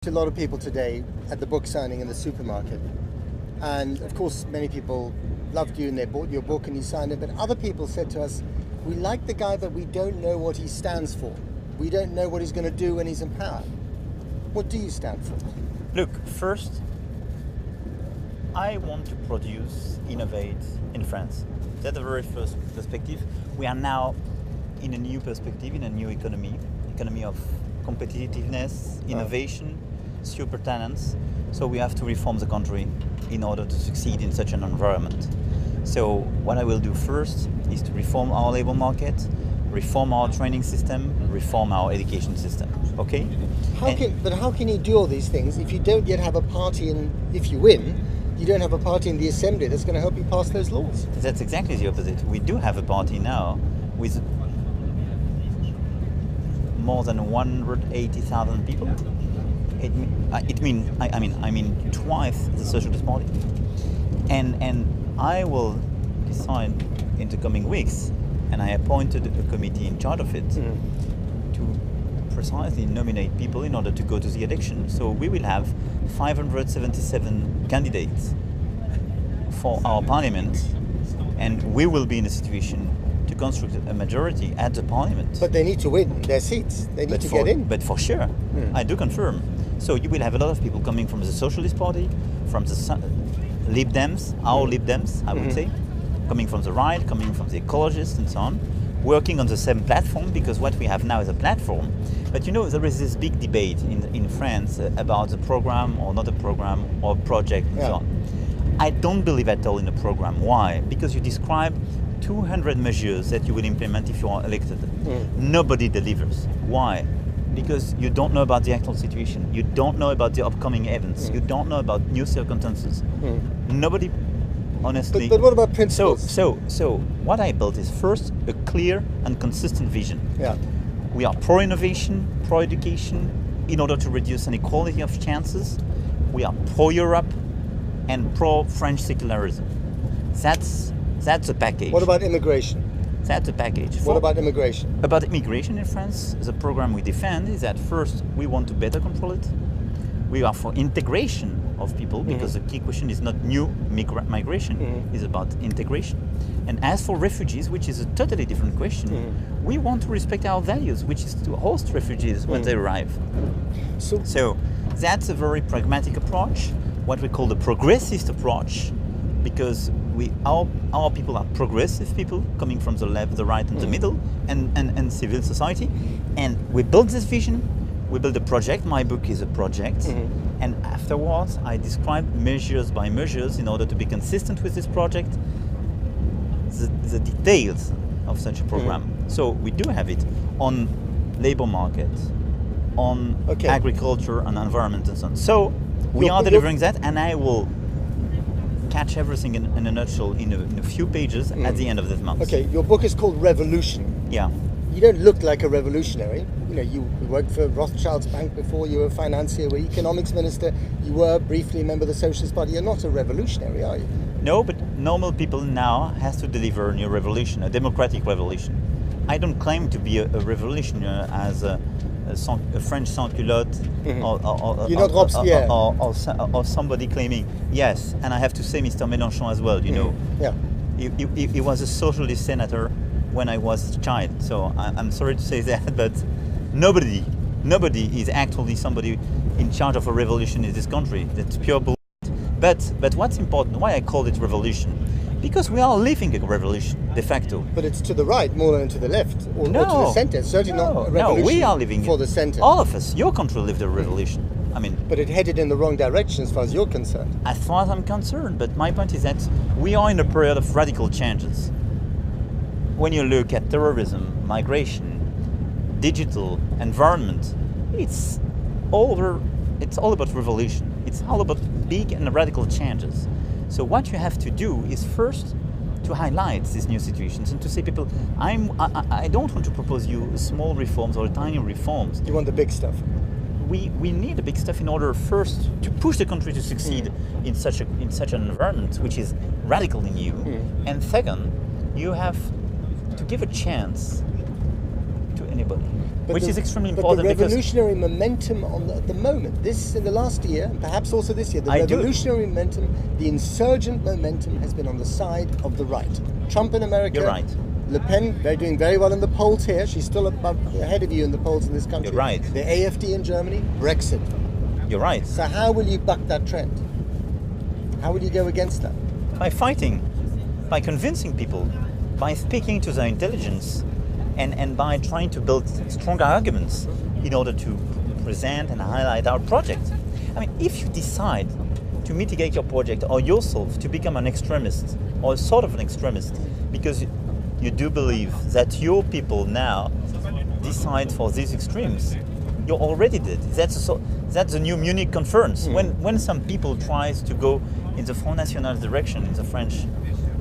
A lot of people today at the book signing in the supermarket, and of course many people loved you and they bought your book and you signed it, but other people said to us, we like the guy but we don't know what he stands for. We don't know what he's going to do when he's in power. What do you stand for? Look, first, I want to produce, innovate in France. That's the very first perspective. We are now in a new perspective, in a new economy of competitiveness, innovation, super talents. So we have to reform the country in order to succeed in such an environment. So what I will do first is to reform our labor market, reform our training system, reform our education system. Okay? But how can you do all these things if you don't yet have a party if you win, you don't have a party in the assembly that's going to help you pass those laws? That's exactly the opposite. We do have a party now with more than 180,000 people. I mean twice the Socialist Party, and I will decide in the coming weeks, and I appointed a committee in charge of it to precisely nominate people in order to go to the election. So we will have 577 candidates for our parliament, and we will be in a situation to construct a majority at the parliament. But they need to win their seats. They need to get in. But for sure, I do confirm. So you will have a lot of people coming from the Socialist Party, from the Lib Dems, our Lib Dems, I would say, coming from the right, coming from the ecologists and so on, working on the same platform, because what we have now is a platform. But you know, there is this big debate in France about the program or not a program or project and so on. I don't believe at all in a program. Why? Because you describe 200 measures that you will implement if you are elected. Nobody delivers. Why? Because you don't know about the actual situation. You don't know about the upcoming events. You don't know about new circumstances. Nobody, honestly. But what about principles? So what I built is first a clear and consistent vision. Yeah. We are pro-innovation, pro-education, in order to reduce inequality of chances. We are pro-Europe and pro-French secularism. That's a package. What about immigration? That's a package. What about immigration? About immigration in France, the program we defend is that first we want to better control it. We are for integration of people, because the key question is not new migration, it's about integration. And as for refugees, which is a totally different question, we want to respect our values, which is to host refugees when they arrive. So that's a very pragmatic approach, what we call the progressist approach, because our people are progressive people coming from the left, the right, and the middle, and civil society. And we build this vision, we build a project. My book is a project. And afterwards, I describe measures by measures in order to be consistent with this project, the details of such a program. So we do have it on labor market, on agriculture and environment and so on. So we are delivering that, and I will catch everything in a nutshell in a few pages at the end of this month. Okay, your book is called Revolution. Yeah. You don't look like a revolutionary. You know, you worked for Rothschild's bank before, you were a financier, you were economics minister, you were briefly a member of the Socialist Party. You're not a revolutionary, are you? No, but normal people now has to deliver a new revolution, a democratic revolution. I don't claim to be a revolutionary as a French sans-culotte, You're not Robespierre. or somebody claiming, yes, and I have to say Mr. Mélenchon as well, you know. Yeah. He was a socialist senator when I was a child, so I'm sorry to say that, but nobody is actually somebody in charge of a revolution in this country. That's pure bullshit. But what's important, why I call it revolution? Because we are living a revolution, de facto. But it's to the right more than to the left, or to the centre. It's certainly not a revolution. No, we are living for the centre. All of us. Your country lived a revolution. I mean, but it headed in the wrong direction as far as you're concerned. As far as I'm concerned, but my point is that we are in a period of radical changes. When you look at terrorism, migration, digital, environment, it's all about revolution. It's all about big and radical changes. So what you have to do is first to highlight these new situations and to say, people, I don't want to propose you small reforms or tiny reforms. You want the big stuff. We need the big stuff in order first to push the country to succeed in such an environment which is radically new. And second, you have to give a chance to anybody. which is extremely But important the because revolutionary momentum at the moment, this in the last year, and perhaps also this year, the revolutionary momentum, the insurgent momentum has been on the side of the right. Trump in America. You're right. Le Pen, they're doing very well in the polls here. She's still ahead of you in the polls in this country. You're right. The AFD in Germany, Brexit. You're right. So how will you buck that trend? How will you go against that? By fighting, by convincing people, by speaking to their intelligence, and by trying to build stronger arguments in order to present and highlight our project. I mean, if you decide to mitigate your project or yourself to become an extremist or sort of an extremist because you do believe that your people now decide for these extremes, you already did. That's the new Munich conference. When some people tries to go in the Front National direction in the French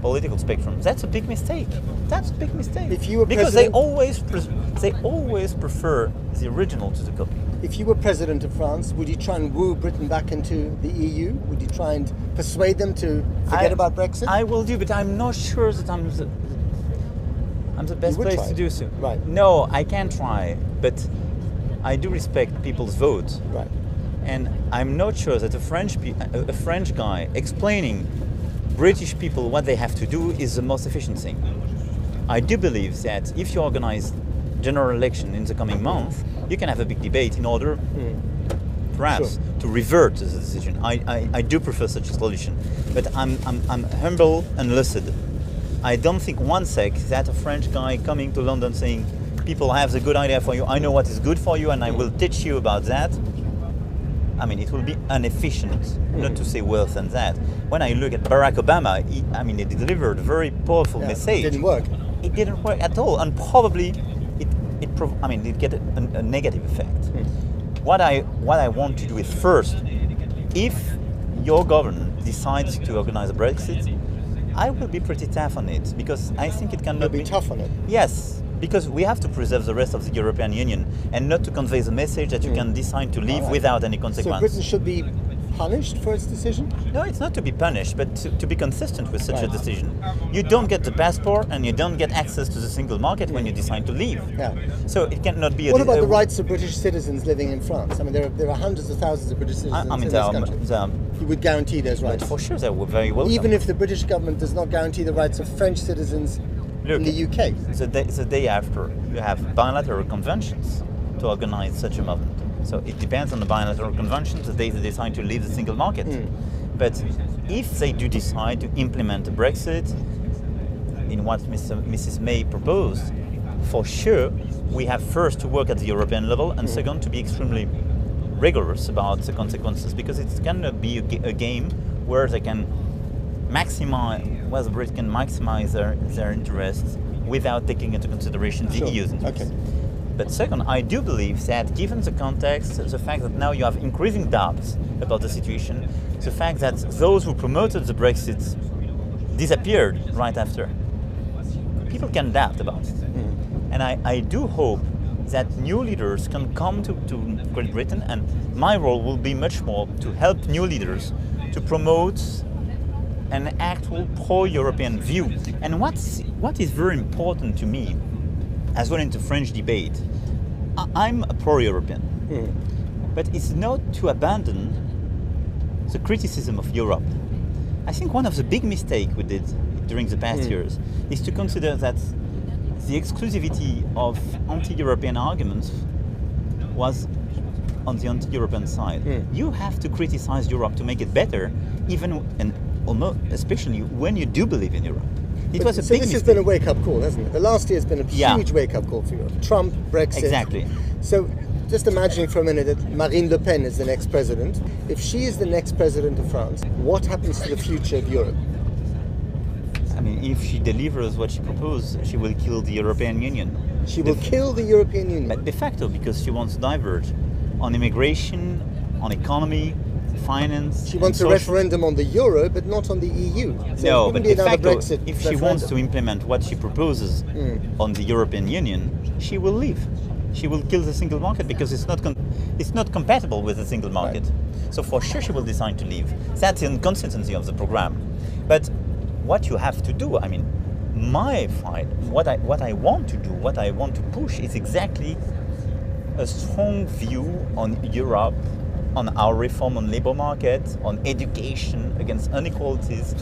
political spectrum, that's a big mistake. That's a big mistake. If you were because president, they always prefer the original to the copy. If you were president of France, would you try and woo Britain back into the EU? Would you try and persuade them to forget about Brexit? I will do, but I'm not sure that I'm the best place to do so. Right. No, I can try, but I do respect people's vote. Right. And I'm not sure that a French guy explaining British people what they have to do is the most efficient thing. I do believe that if you organize general election in the coming month, you can have a big debate in order perhaps to revert the decision. I do prefer such a solution, but I'm humble and lucid. I don't think one sec that a French guy coming to London saying people have the good idea for you, I know what is good for you and I will teach you about that. I mean, it will be inefficient, not to say worse than that. When I look at Barack Obama, he delivered a very powerful message. It didn't work. It didn't work at all, and probably it get a negative effect. What I want to do is first, if your government decides to organize a Brexit, I will be pretty tough on it because I think it cannot be tough on it. Yes. Because we have to preserve the rest of the European Union and not to convey the message that you can decide to leave without any consequence. So Britain should be punished for its decision? No, it's not to be punished, but to be consistent with such a decision. You don't get the passport and you don't get access to the single market when you decide to leave. Yeah. So it cannot be. What about the rights of British citizens living in France? I mean, there are hundreds of thousands of British citizens in this country. You would guarantee those rights? For sure, they were very welcome. Even if the British government does not guarantee the rights of French citizens in the UK? The day after, you have bilateral conventions to organize such a movement. So it depends on the bilateral conventions, the day they decide to leave the single market. But if they do decide to implement a Brexit in what Mrs. May proposed, for sure, we have first to work at the European level and second to be extremely rigorous about the consequences, because it cannot be a game where they can where the Brits can maximize their interests without taking into consideration the EU's interests. Okay. But second, I do believe that given the context, the fact that now you have increasing doubts about the situation, the fact that those who promoted the Brexit disappeared right after, people can doubt about it. And I do hope that new leaders can come to Great Britain, and my role will be much more to help new leaders to promote an actual pro-European view. And what is very important to me, as well in the French debate, I'm a pro-European, but it's not to abandon the criticism of Europe. I think one of the big mistakes we did during the past years is to consider that the exclusivity of anti-European arguments was on the anti-European side. You have to criticize Europe to make it better, even and almost especially when you do believe in Europe. It was a big this mistake. has been a wake-up call, hasn't it? The last year has been a huge wake-up call for Europe. Trump, Brexit. Exactly. So just imagining for a minute that Marine Le Pen is the next president. If she is the next president of France, what happens to the future of Europe? I mean, if she delivers what she proposed, she will kill the European Union. She will kill the European Union? But de facto, because she wants to diverge on immigration, on economy, finance. She wants a referendum on the euro, but not on the EU. So no, but de facto, Brexit if she wants to implement what she proposes on the European Union, she will leave. She will kill the single market because it's not compatible with the single market. Right. So for sure she will decide to leave. That's the inconsistency of the program. But what you have to do, I mean, my fight, what I want to do, what I want to push is exactly a strong view on Europe, on our reform on labor market, on education against inequalities,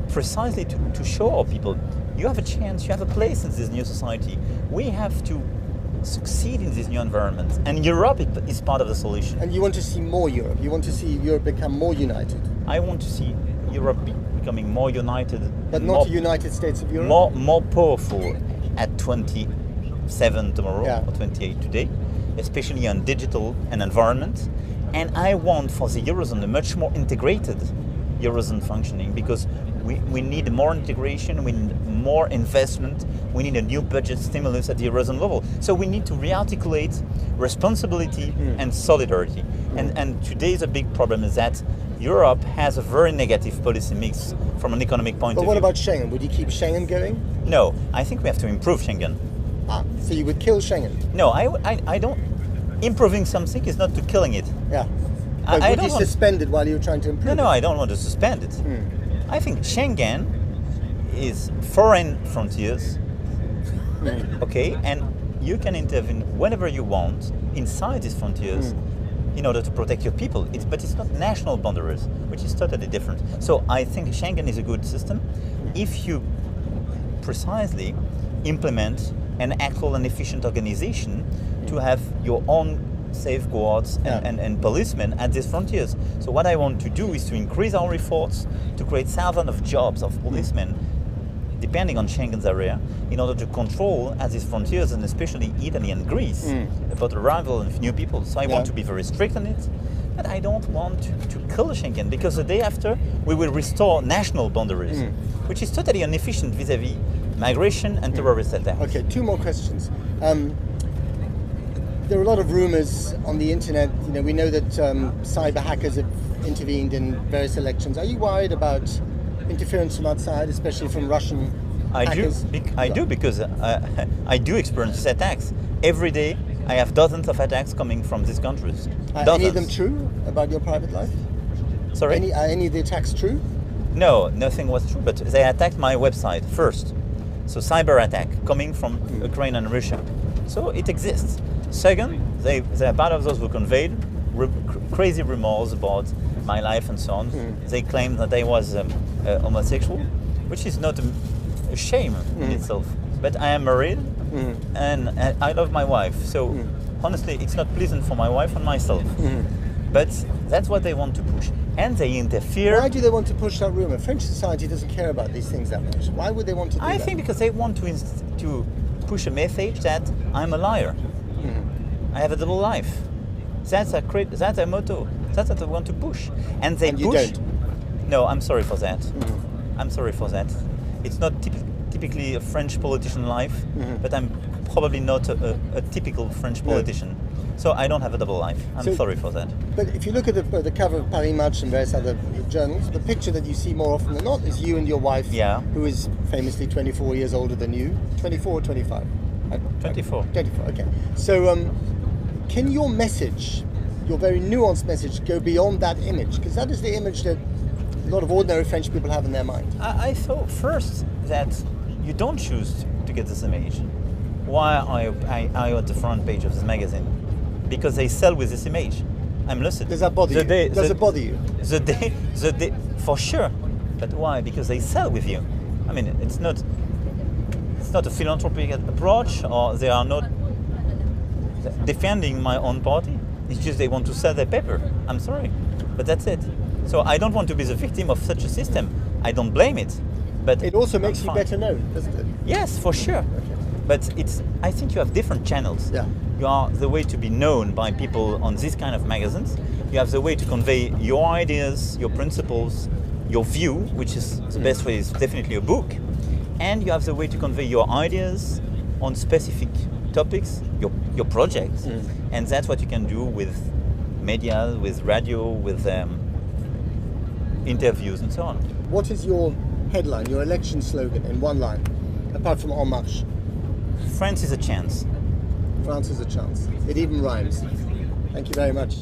precisely to show our people, you have a chance, you have a place in this new society. We have to succeed in this new environment, and Europe is part of the solution. And you want to see more Europe? You want to see Europe become more united? I want to see Europe becoming more united. But not the United States of Europe? More powerful at 27 tomorrow, or 28 today, especially on digital and environment. And I want for the Eurozone a much more integrated Eurozone functioning, because we need more integration, we need more investment, we need a new budget stimulus at the Eurozone level. So we need to rearticulate responsibility and solidarity. And today's a big problem is that Europe has a very negative policy mix from an economic point of view. But what about Schengen? Would you keep Schengen going? No, I think we have to improve Schengen. So you would kill Schengen? No, I don't. Improving something is not to killing it. Yeah. But would you suspend it while you're trying to improve it? No, I don't want to suspend it. I think Schengen is foreign frontiers, okay, and you can intervene whenever you want inside these frontiers in order to protect your people. But it's not national boundaries, which is totally different. So I think Schengen is a good system if you precisely implement an actual and efficient organization to have your own safeguards and policemen at these frontiers. So what I want to do is to increase our efforts to create thousands of jobs of policemen depending on Schengen's area in order to control at these frontiers, and especially Italy and Greece, about the arrival of new people. So I want to be very strict on it, but I don't want to kill Schengen, because the day after we will restore national boundaries, which is totally inefficient vis-a-vis migration and terrorist attacks. Okay, two more questions. There are a lot of rumors on the internet. You know, we know that cyber hackers have intervened in various elections. Are you worried about interference from outside, especially from Russian hackers? I do, because I do experience these attacks. Every day I have dozens of attacks coming from these countries. Are any of them true about your private life? Sorry? Are any of the attacks true? No, nothing was true, but they attacked my website first. So cyber attack coming from Ukraine and Russia. So it exists. Second, they are part of those who conveyed crazy rumors about my life and so on. They claimed that I was homosexual, which is not a shame in itself. But I am married and I love my wife. So honestly, it's not pleasant for my wife and myself. But that's what they want to push. And they interfere. Why do they want to push that rumor? French society doesn't care about these things that much. Why would they want to do that? I think because they want to push a message that I'm a liar. I have a double life. That's a motto. That's what they want to push. And they push. You don't? No, I'm sorry for that. I'm sorry for that. It's not typically a French politician life, but I'm probably not a typical French politician. So I don't have a double life. I'm sorry for that. But if you look at the cover of Paris Match and various other journals, the picture that you see more often than not is you and your wife, who is famously 24 years older than you. 24 or 25? 24. 24, okay. So can your message, your very nuanced message, go beyond that image? Because that is the image that a lot of ordinary French people have in their mind. I thought first that you don't choose to get this image. Why are you at the front page of this magazine? Because they sell with this image. I'm lucid. Does that bother you? Does it bother you? The day, for sure. But why? Because they sell with you. I mean, it's not a philanthropic approach, or they are not defending my own party. It's just they want to sell their paper. I'm sorry, but that's it. So I don't want to be the victim of such a system. I don't blame it, but it also makes you better known, doesn't it? Yes, for sure. But I think you have different channels. Yeah. You are the way to be known by people on this kind of magazines. You have the way to convey your ideas, your principles, your view, which is the best way is definitely a book. And you have the way to convey your ideas on specific topics, your projects. And that's what you can do with media, with radio, with interviews and so on. What is your headline, your election slogan in one line, apart from En Marche? France is a chance. France is a chance. It even rhymes. Thank you very much.